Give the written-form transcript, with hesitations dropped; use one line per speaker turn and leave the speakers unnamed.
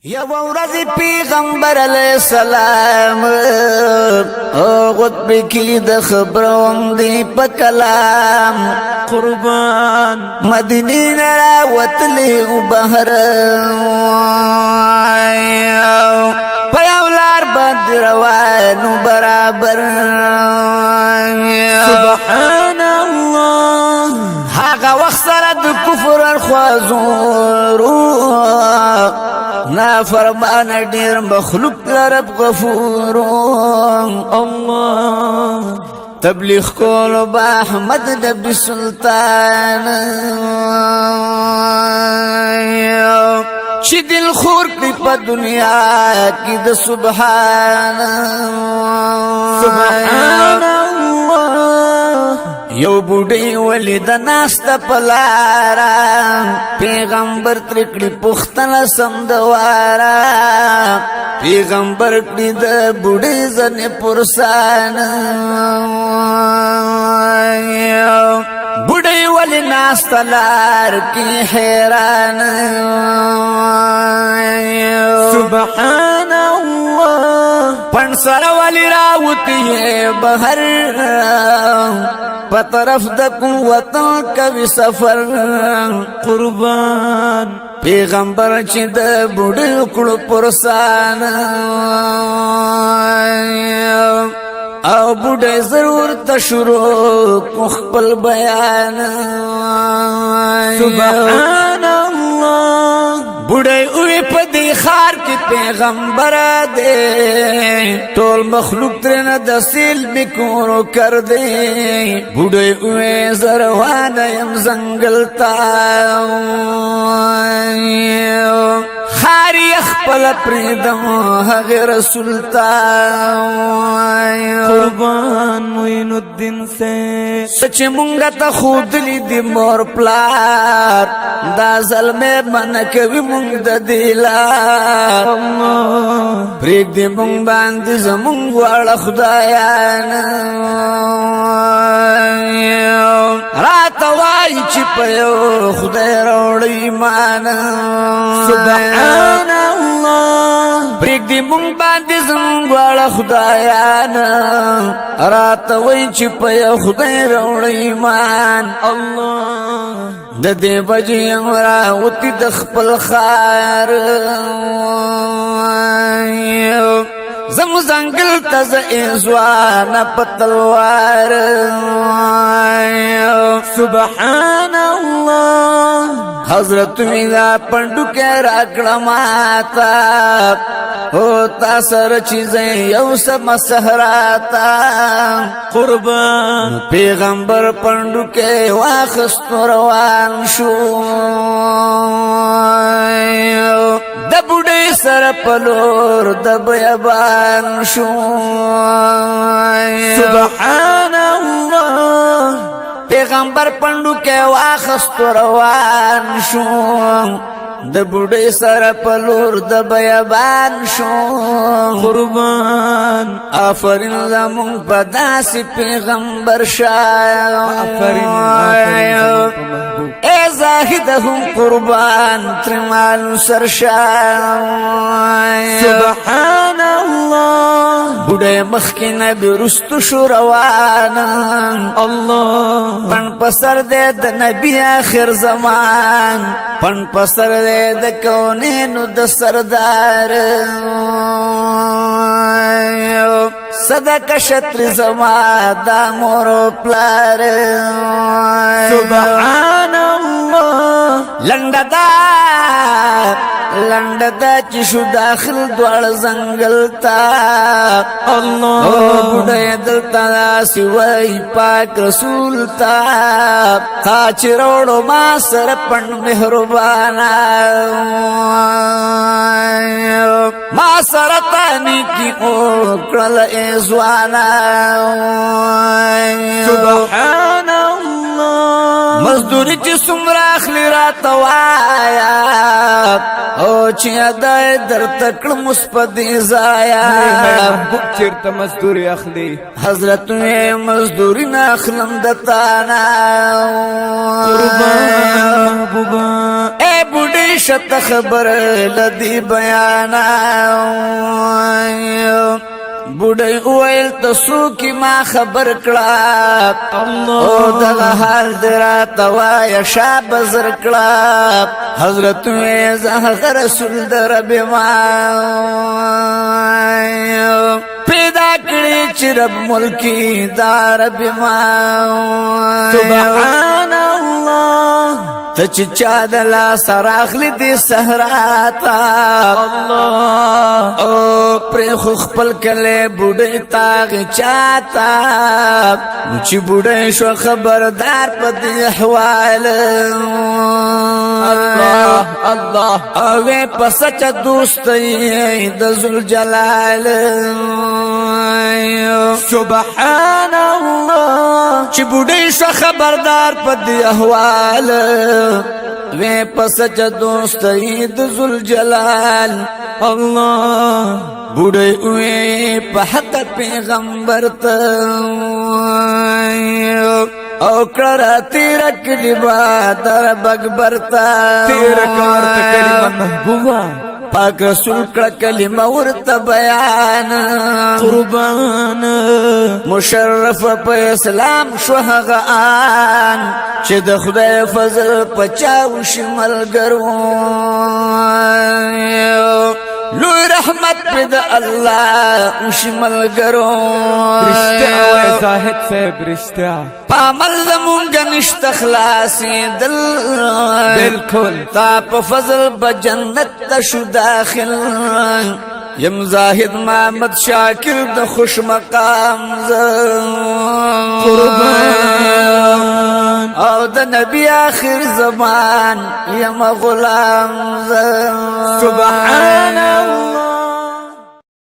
یا ورځ پیغمبر علیہ السلام غطب کی د خبرون دی په کلام
قربان
مدینی نرا وطلی بہر پیولار بند روانو برابر
سبحان الله
هاگا وقت سرد کفر الخوازورو نا فرمان دیر مخلوق لرب غفور
الله
تبلیغ کولو با احمد نبی سلطان چی دل خور کی پا دنیا کی د سبحان
سبحان الله
یو بوډۍ ولید ناست پلارا پیغمبر ترکړي پختنه سمدوارا پیغمبر کړي د بوډۍ زنه پرسان بوډۍ ولې ناست لار کې حیران
سبحان الله
پن سره ولې راوتی بهر په طرف د قوت کوي سفر
قربان
پیغمبر چې د بوډۍ کړو پرسان او بوډۍ ضرور ته شروع کو خپل بیان
سبحان الله
بوډۍ اوې په دې خار کې پیغمبر دې ټول مخلوق ترنه د سیل میکورو کر دې بوډۍ اوې زروانه يم زنګل تا خاري خپل پریدم هغه رسول تا
قربان معین الدین سے
سچ مونږه ته خود لیدي مور پلار دا ظلمه من کوي مونږ د دلار
الله
پریک دې مونږ باندې زمونږ واړه خدایان رات وای چې په یو خدای راوړی ایمان
سبحان الله
پریک دې مونږ باندې زمونږ واړه خدایان رات وای چې په یو خدای راوړی ایمان
الله
د دې بجې امرا وتی د خپل خار زم زنګل تز ازوان پتلوار
سبحان الله
حضرت مینا پندو کې راکړه ماتا ہوتا سر چیزیں یو سم سہراتا
قربان
پیغمبر پندو کے واخست روان شو د بوډۍ سر پلور د بیابان شو
سبحان الله
پیغمبر پندو کے واخست روان شو د بوډۍ سره پلور د بیابان شو
قربان
آفرین زمون په داسې پیغمبر شاه
آفرین
ای زاهد هم قربان ترمال سرشاه
سبحان الله
بوډۍ مخکې نبی رستو شو روان
الله
پن پسر دې د نبی آخر زمان پن پسر دې د کونینو د سردار صدقه شتر زما دا مور پلار
سبحان الله
لنډه دا چې شو داخل دوړ زنګل تا
الله
بوډۍ دلته داسې وای پاک رسول تا چې روړو ما سره پند مهربانا ما سره تانی کی وکړل ازوانا
سبحان الله
مزدوری چې څومره اخلي راته وایا او چې ادای درته کړم مثبتې ضایع
محبوب چېرته مزدوري اخلي
حضرت مزدوری نه اخلم د تانا
قربان محبوبا
بوډۍ شت خبر لدی بیانا بوډۍ ویل تاسو کی ما خبر کړه او دغه حال درا توا شاب بزر کړه حضرت زهر رسول در رب ما پیدا کړی چې رب ملکی دا رب ما
سبحان الله
تچ چا دلا سراخلی دی صحرا تا
الله
او پر خو خپل کله بوډۍ تاغ چاته چې بوډۍ شو خبردار په دې احوال
الله الله
او په سچ دوستۍ د ذل جلال
سبحان الله
چې بوډۍ شو خبردار په دې احوال وې پس چ دوستۍ د ذل جلال
الله
بوډۍ وې په حق پیغمبر ته او کړه تیر کلمه در بغبر ته
تیر کارت کلمه محبوبه
پاک رسول کړه کلمه ورته بیان
قربان
مشرف په اسلام شو هغه آن چې د خدای فضل پچاو شمل ګرو لوی رحمت په د الله شمل ګرو
رشتہ و زاهد صاحب رشتہ
پامل زمونږ نشته خلاصې دل
بالکل
تا په فضل بجنت ته شو داخل یم زاهد محمد شاکر د خوش مقام
قربان
او د نبی آخر زمان یم غلام
سبحان